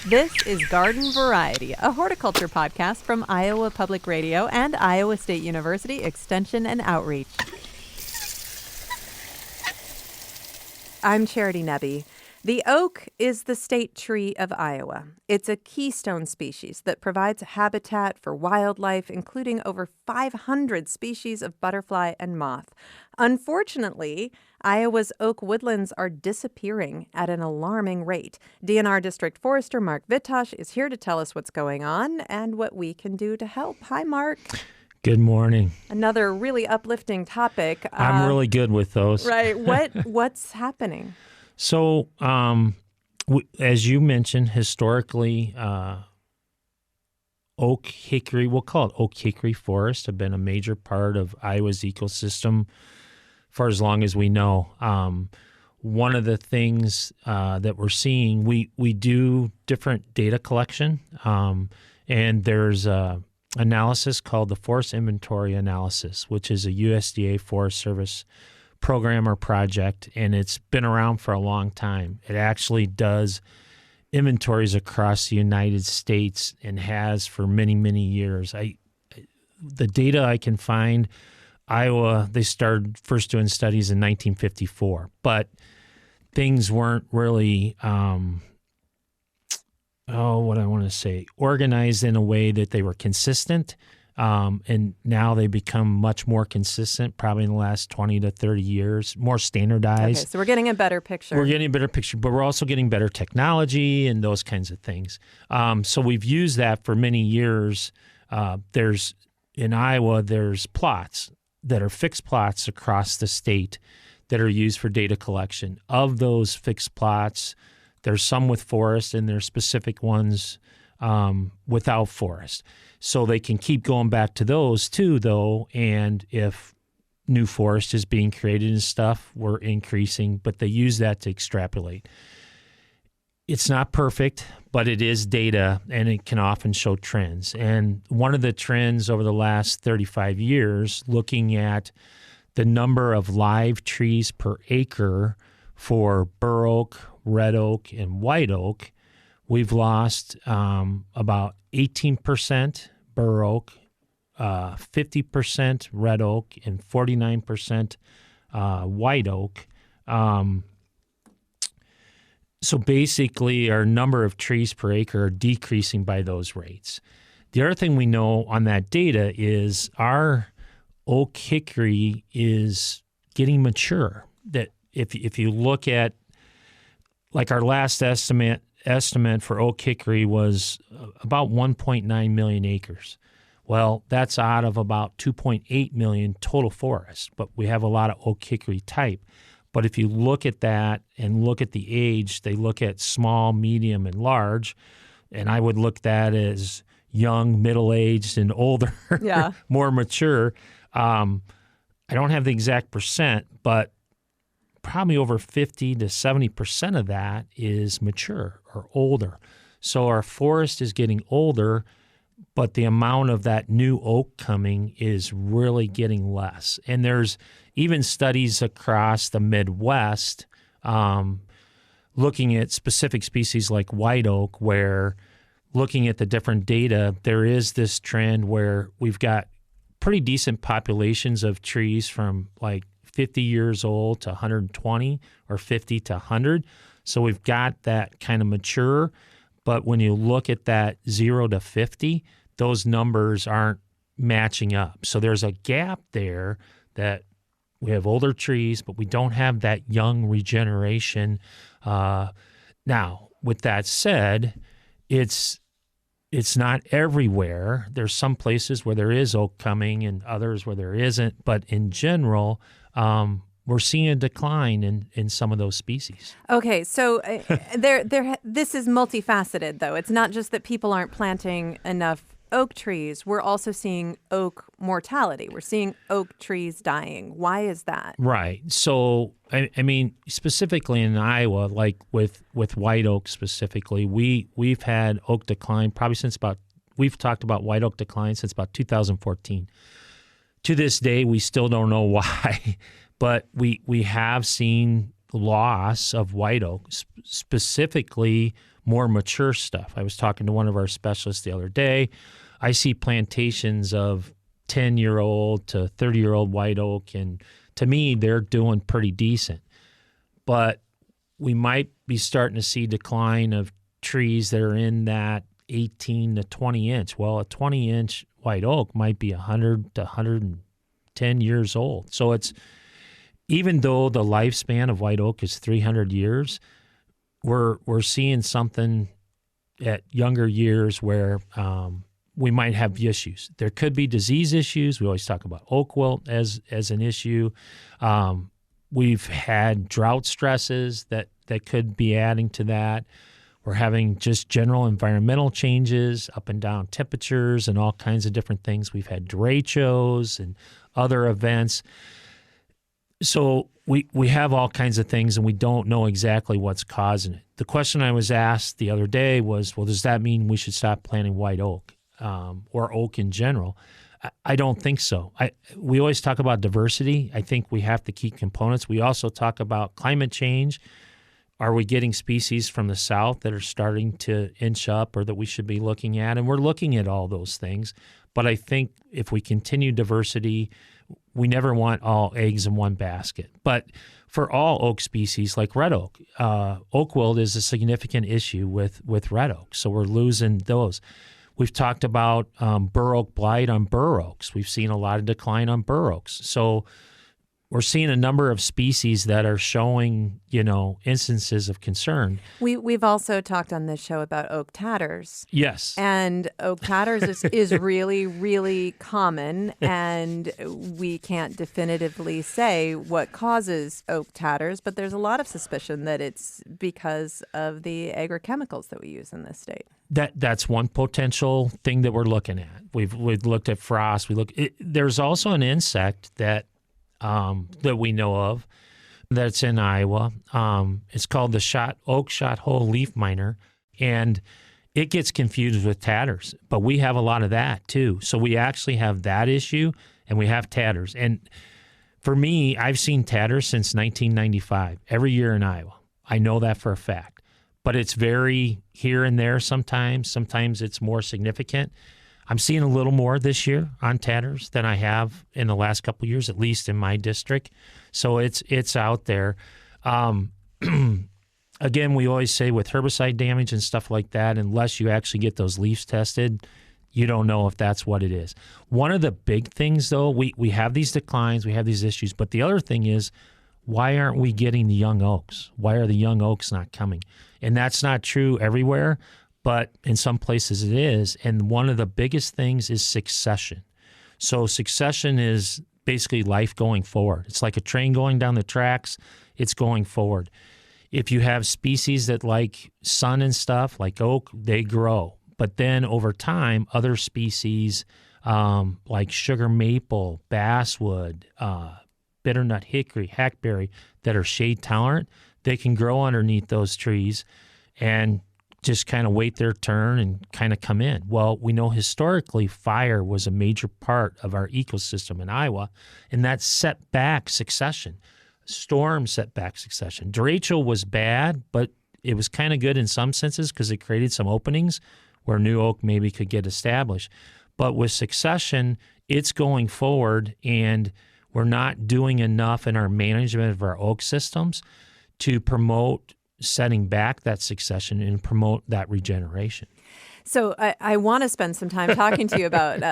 This is Garden Variety, a horticulture podcast from Iowa Public Radio and Iowa State University Extension and Outreach. I'm Charity Nebbe. The oak is the state tree of Iowa. It's a keystone species that provides habitat for wildlife, including over 500 species of butterfly and moth. Unfortunately, Iowa's oak woodlands are disappearing at an alarming rate. DNR District Forester Mark Vitosh is here to tell us what's going on and what we can do to help. Hi, Mark. Good morning. Another really uplifting topic. I'm really good with those. Right. What's happening? So, as you mentioned, historically, oak hickory, we'll call it oak hickory forest, have been a major part of Iowa's ecosystem for as long as we know. One of the things that we're seeing, we do different data collection, and there's a analysis called the Forest Inventory Analysis, which is a USDA Forest Service program or project, and it's been around for a long time. It actually does inventories across the United States and has for many, many years. The data I can find, Iowa, they started first doing studies in 1954, but things weren't really, organized in a way that they were consistent. And now they become much more consistent, probably in the last 20 to 30 years, more standardized. Okay, so we're getting a better picture. We're getting a better picture, but we're also getting better technology and those kinds of things. So we've used that for many years. In Iowa, there's plots that are fixed plots across the state that are used for data collection. Of those fixed plots, there's some with forest and there's specific ones without forest. So they can keep going back to those too, though, and if new forest is being created and stuff, we're increasing, but they use that to extrapolate. It's not perfect, but it is data, and it can often show trends. And one of the trends over the last 35 years, looking at the number of live trees per acre for bur oak, red oak, and white oak, we've lost about 18% bur oak, 50% red oak, and 49% white oak. So basically, our number of trees per acre are decreasing by those rates. The other thing we know on that data is our oak hickory is getting mature. That if you look at, like, our last estimate for oak hickory was about 1.9 million acres. Well, that's out of about 2.8 million total forest, but we have a lot of oak hickory type. But if you look at that and look at the age, they look at small, medium, and large, and I would look at that as young, middle-aged, and older, yeah. more mature. I don't have the exact percent, but probably over 50 to 70% of that is mature or older. So our forest is getting older, but the amount of that new oak coming is really getting less. And there's even studies across the Midwest looking at specific species like white oak, where looking at the different data, there is this trend where we've got pretty decent populations of trees from like 50 years old to 120 or 50 to 100. So we've got that kind of mature. But when you look at that 0 to 50, those numbers aren't matching up. So there's a gap there that we have older trees, but we don't have that young regeneration. Now, with that said, it's not everywhere. There's some places where there is oak coming and others where there isn't. But in general, we're seeing a decline in some of those species. Okay, so this is multifaceted, though. It's not just that people aren't planting enough oak trees. We're also seeing oak mortality. We're seeing oak trees dying. Why is that? Right. So, I mean, specifically in Iowa, like with white oak specifically, we've had oak decline probably since we've talked about white oak decline since about 2014. To this day, we still don't know why, but we have seen loss of white oak, specifically more mature stuff. I was talking to one of our specialists the other day. I see plantations of 10-year-old to 30-year-old white oak, and to me, they're doing pretty decent. But we might be starting to see decline of trees that are in that 18 to 20 inch. Well, a 20-inch white oak might be 100 to 110 years old. So it's, even though the lifespan of white oak is 300 years, we're seeing something at younger years where we might have issues. There could be disease issues. We always talk about oak wilt as an issue. We've had drought stresses that could be adding to that. We're having just general environmental changes, up and down temperatures and all kinds of different things. We've had derechos and other events. So we have all kinds of things, and we don't know exactly what's causing it. The question I was asked the other day was, well, does that mean we should stop planting white oak or oak in general? I don't think so. We always talk about diversity. I think we have to keep components. We also talk about climate change. Are we getting species from the south that are starting to inch up or that we should be looking at? And we're looking at all those things. But I think if we continue diversity, we never want all eggs in one basket. But for all oak species like red oak, oak wilt is a significant issue with red oak. So we're losing those. We've talked about bur oak blight on bur oaks. We've seen a lot of decline on bur oaks. So we're seeing a number of species that are showing, instances of concern. We've also talked on this show about oak tatters. Yes. And oak tatters is really, really common, and we can't definitively say what causes oak tatters, but there's a lot of suspicion that it's because of the agrochemicals that we use in this state. That's one potential thing that we're looking at. We've looked at frost. There's also an insect that we know of that's in Iowa. It's called the oak shot hole leaf miner, and it gets confused with tatters. But we have a lot of that too. So we actually have that issue, and we have tatters. And for me, I've seen tatters since 1995, every year in Iowa. I know that for a fact. But it's very here and there sometimes. Sometimes it's more significant. I'm seeing a little more this year on tatters than I have in the last couple of years, at least in my district. So it's out there. Again, we always say with herbicide damage and stuff like that, unless you actually get those leaves tested, you don't know if that's what it is. One of the big things, though, we have these declines, we have these issues, but the other thing is, why aren't we getting the young oaks? Why are the young oaks not coming? And that's not true everywhere, but in some places it is. And one of the biggest things is succession. So succession is basically life going forward. It's like a train going down the tracks. It's going forward. If you have species that like sun and stuff, like oak, they grow. But then over time, other species like sugar maple, basswood, bitternut hickory, hackberry that are shade tolerant, they can grow underneath those trees and just kind of wait their turn and kind of come in. Well, we know historically fire was a major part of our ecosystem in Iowa, and that set back succession. Storm set back succession. Derecho was bad, but it was kind of good in some senses because it created some openings where new oak maybe could get established. But with succession, it's going forward, and we're not doing enough in our management of our oak systems to promote setting back that succession and promote that regeneration. So I want to spend some time talking to you about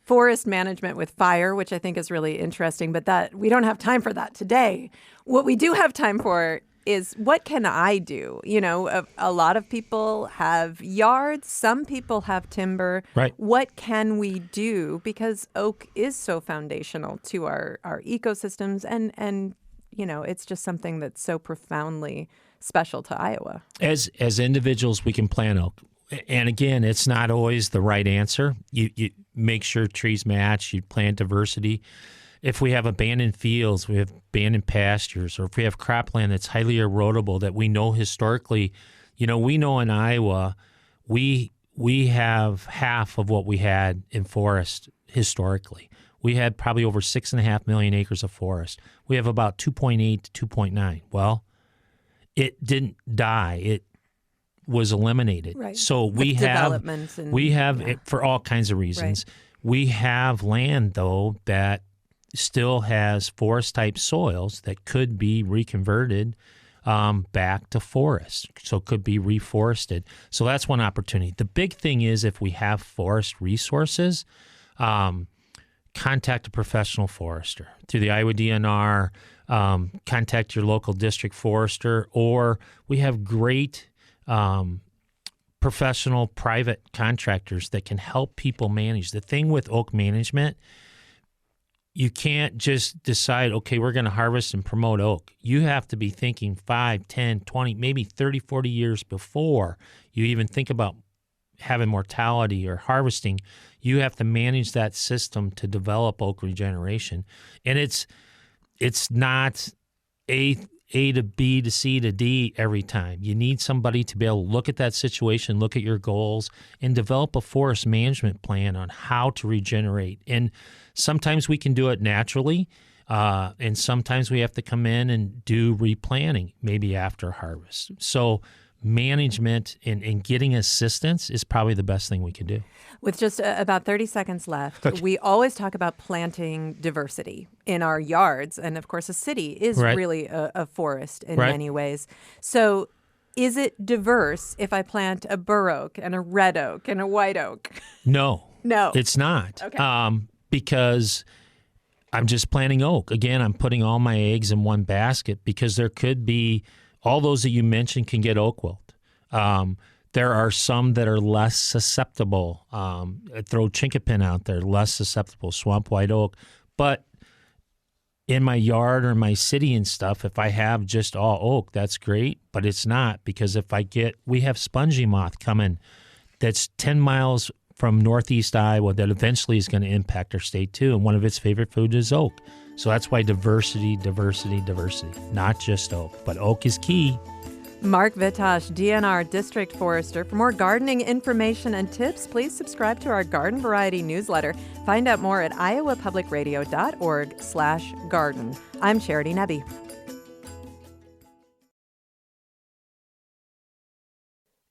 forest management with fire, which I think is really interesting, but that we don't have time for that today. What we do have time for is, what can I do? A lot of people have yards. Some people have timber. Right. What can we do? Because oak is so foundational to our ecosystems, and it's just something that's so profoundly special to Iowa. As individuals, we can plant oak. And again, it's not always the right answer. You make sure trees match. You plant diversity. If we have abandoned fields, we have abandoned pastures, or if we have cropland that's highly erodible that we know historically, we know in Iowa, we have half of what we had in forest historically. We had probably over 6.5 million acres of forest. We have about 2.8 to 2.9. Well, it didn't die. It was eliminated. Right. So With we have developments and it for all kinds of reasons. We have land though that still has forest type soils that could be reconverted back to forest, so it could be reforested. So that's one opportunity. The big thing is if we have forest resources, contact a professional forester through the Iowa DNR, contact your local district forester, or we have great professional private contractors that can help people manage. The thing with oak management, you can't just decide, okay, we're going to harvest and promote oak. You have to be thinking 5, 10, 20, maybe 30, 40 years before you even think about having mortality or harvesting. You have to manage that system to develop oak regeneration. And it's not A to B to C to D every time. You need somebody to be able to look at that situation, look at your goals, and develop a forest management plan on how to regenerate. And sometimes we can do it naturally, and sometimes we have to come in and do replanting, maybe after harvest. So management and getting assistance is probably the best thing we can do. With just about 30 seconds left, we always talk about planting diversity in our yards. And of course, a city is really a forest in many ways. So is it diverse if I plant a bur oak and a red oak and a white oak? No. No. It's not. Okay. Because I'm just planting oak. Again, I'm putting all my eggs in one basket because there could be, all those that you mentioned can get oak wilt. There are some that are less susceptible. Throw chinkapin out there, less susceptible, swamp white oak. But in my yard or my city and stuff, if I have just all oak, that's great. But it's not, because we have spongy moth coming that's 10 miles from northeast Iowa that eventually is going to impact our state too. And one of its favorite foods is oak. So that's why diversity, not just oak, but oak is key. Mark Vitosh, DNR District Forester. For more gardening information and tips, please subscribe to our Garden Variety newsletter. Find out more at iowapublicradio.org/garden. I'm Charity Nebbe.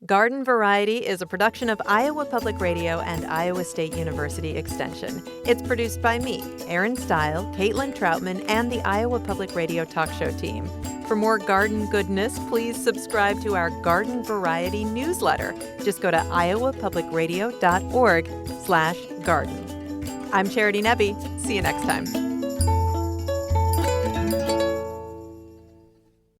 Garden Variety is a production of Iowa Public Radio and Iowa State University Extension. It's produced by me, Erin Stile, Caitlin Troutman, and the Iowa Public Radio talk show team. For more garden goodness, please subscribe to our Garden Variety newsletter. Just go to iowapublicradio.org/garden. I'm Charity Nebbe. See you next time.